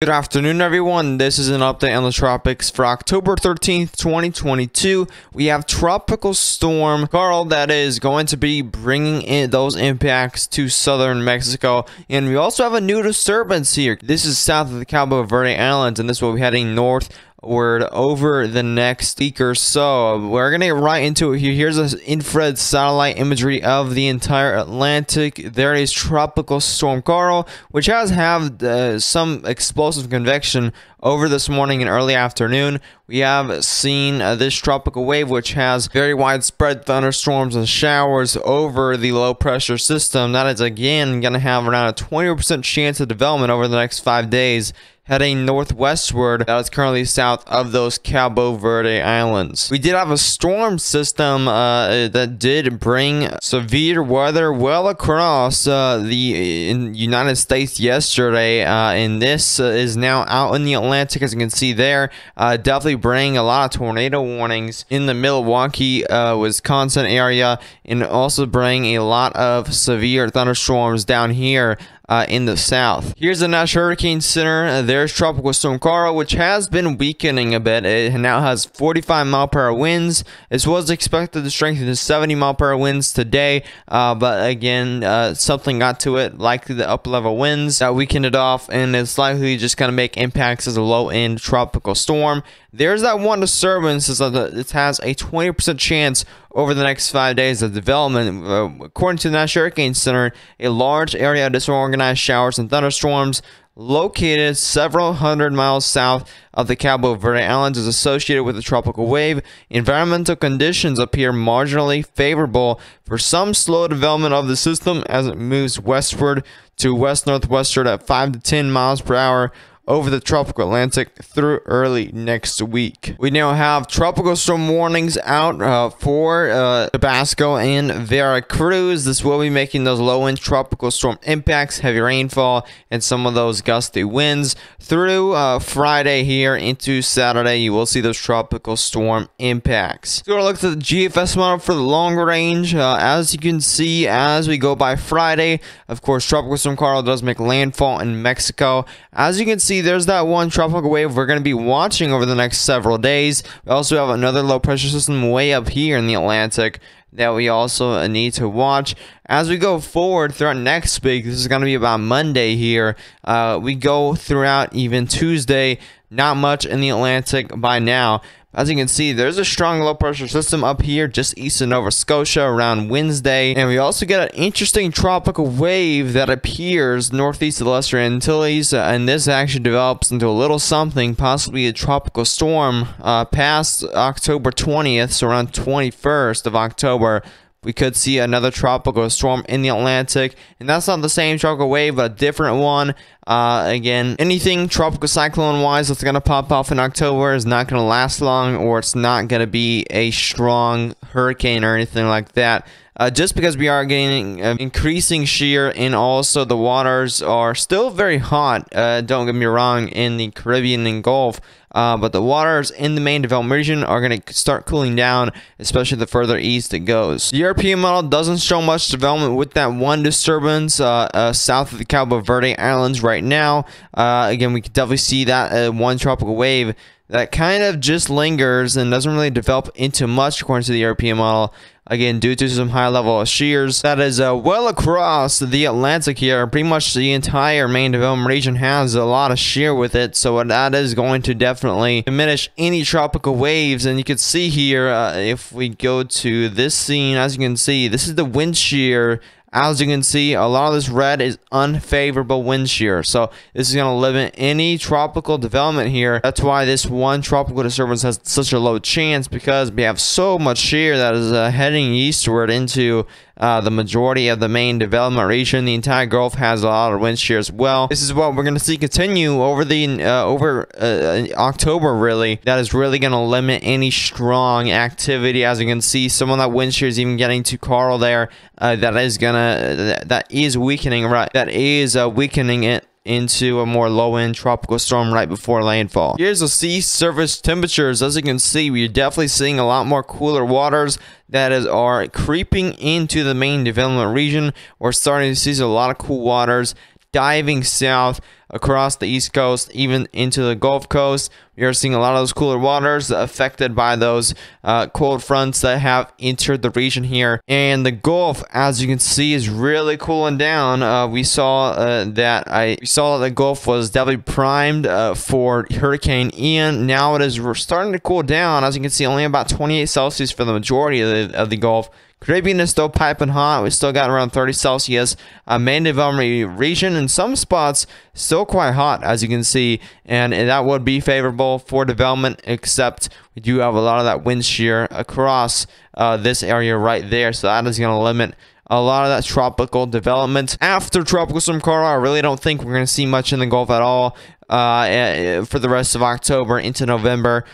Good afternoon, everyone. This is an update on the tropics for October 13th, 2022. We have Tropical Storm Karl that is going to be bringing in those impacts to southern Mexico. And we also have a new disturbance here. This is south of the Cabo Verde Islands, and this will be heading northward over the next week or so. We're gonna get right into it here. Here's an infrared satellite imagery of the entire Atlantic. There is Tropical Storm Karl, which has had some explosive convection over this morning and early afternoon. We have seen this tropical wave, which has very widespread thunderstorms and showers over the low pressure system. That is again going to have around a 20% chance of development over the next 5 days, heading northwestward. That is currently south of those Cabo Verde Islands. We did have a storm system that did bring severe weather well across the United States yesterday, and this is now out in the Atlantic, as you can see there. Definitely bring a lot of tornado warnings in the Milwaukee, Wisconsin area, and also bring a lot of severe thunderstorms down here in the south. Here's the National Hurricane Center. There's Tropical Storm Karl, which has been weakening a bit. It now has 45-mile-per-hour winds. This was expected to strengthen to 70-mile-per-hour winds today, but again, something got to it, likely the upper-level winds that weakened it off, and it's likely just going to make impacts as a low-end tropical storm. There's that one disturbance. It has a 20% chance over the next 5 days of development. According to the National Hurricane Center, a large area of disorganized showers and thunderstorms located several hundred miles south of the Cabo Verde Islands is associated with a tropical wave. Environmental conditions appear marginally favorable for some slow development of the system as it moves westward to west-northwestward at 5 to 10 miles per hour over the tropical Atlantic through early next week. We now have tropical storm warnings out for Tabasco and Veracruz. This will be making those low-end tropical storm impacts, heavy rainfall, and some of those gusty winds through Friday here into Saturday. You will see those tropical storm impacts. So we're going to look at the GFS model for the longer range. As you can see, as we go by Friday, of course, Tropical Storm Karl does make landfall in Mexico. As you can see, there's that one tropical wave we're going to be watching over the next several days. We also have another low pressure system way up here in the Atlantic that we also need to watch. As we go forward throughout next week, this is going to be about Monday here. We go throughout even Tuesday, not much in the Atlantic by now. As you can see, there's a strong low pressure system up here just east of Nova Scotia around Wednesday. And we also get an interesting tropical wave that appears northeast of the Lesser Antilles. And this actually develops into a little something, possibly a tropical storm past October 20th, so around 21st of October. We could see another tropical storm in the Atlantic, and that's not the same tropical wave, but a different one. Again, anything tropical cyclone wise that's going to pop off in October is not going to last long, or it's not going to be a strong hurricane or anything like that. Just because we are getting increasing shear, and also the waters are still very hot, don't get me wrong, in the Caribbean and Gulf. But the waters in the main development region are going to start cooling down, especially the further east it goes. The European model doesn't show much development with that one disturbance south of the Cabo Verde Islands right now. Again, we can definitely see that one tropical wave that kind of just lingers and doesn't really develop into much according to the European model. Again, due to some high level of shears that is well across the Atlantic here. Pretty much the entire main development region has a lot of shear with it, so that is going to definitely diminish any tropical waves. And you can see here, if we go to this scene, as you can see, this is the wind shear. As you can see, a lot of this red is unfavorable wind shear. So this is going to limit any tropical development here. That's why this one tropical disturbance has such a low chance, because we have so much shear that is heading eastward into the majority of the main development region. The entire Gulf has a lot of wind shear as well. This is what we're going to see continue over the October, really. That is really going to limit any strong activity. As you can see, some of that wind shear is even getting to Karl there. That is weakening, right? That is weakening it into a more low-end tropical storm right before landfall. Here's the sea surface temperatures. As you can see, we're definitely seeing a lot more cooler waters that are creeping into the main development region. We're starting to see a lot of cool waters diving south across the East Coast, even into the Gulf Coast. We are seeing a lot of those cooler waters affected by those cold fronts that have entered the region here. And the Gulf, as you can see, is really cooling down. We saw that the Gulf was definitely primed for Hurricane Ian. Now it is starting to cool down. As you can see, only about 28 Celsius for the majority of the Gulf. Caribbean is still piping hot. We still got around 30 Celsius. Main development region in some spots still quite hot, as you can see, and that would be favorable for development, except we do have a lot of that wind shear across this area right there, so that is going to limit a lot of that tropical development. After Tropical Storm Karl, I really don't think we're going to see much in the Gulf at all for the rest of October into November.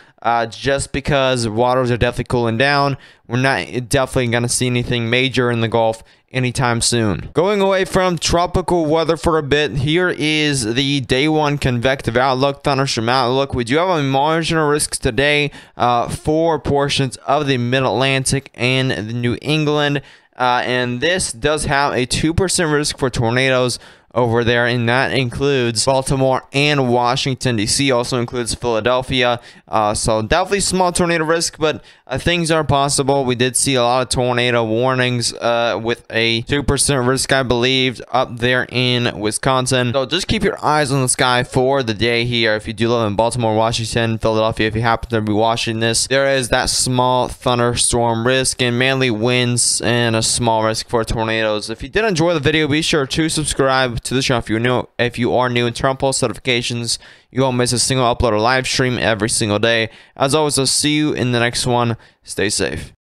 Just because waters are definitely cooling down. We're not definitely going to see anything major in the Gulf anytime soon. Going away from tropical weather for a bit, here is the day one convective outlook, thunderstorm outlook. We do have a marginal risk today for portions of the mid-Atlantic and the New England. And this does have a 2% risk for tornadoes over there, and that includes Baltimore and Washington, D.C. Also includes Philadelphia. So definitely small tornado risk, but things are possible. We did see a lot of tornado warnings with a 2% risk, I believe, up there in Wisconsin. So just keep your eyes on the sky for the day here. If you do live in Baltimore, Washington, Philadelphia, if you happen to be watching this, there is that small thunderstorm risk and mainly winds and a small risk for tornadoes. If you did enjoy the video, be sure to subscribe to the channel if you are new, and turn on post notifications. You won't miss a single upload or live stream every single day. As always, I'll see you in the next one. Stay safe.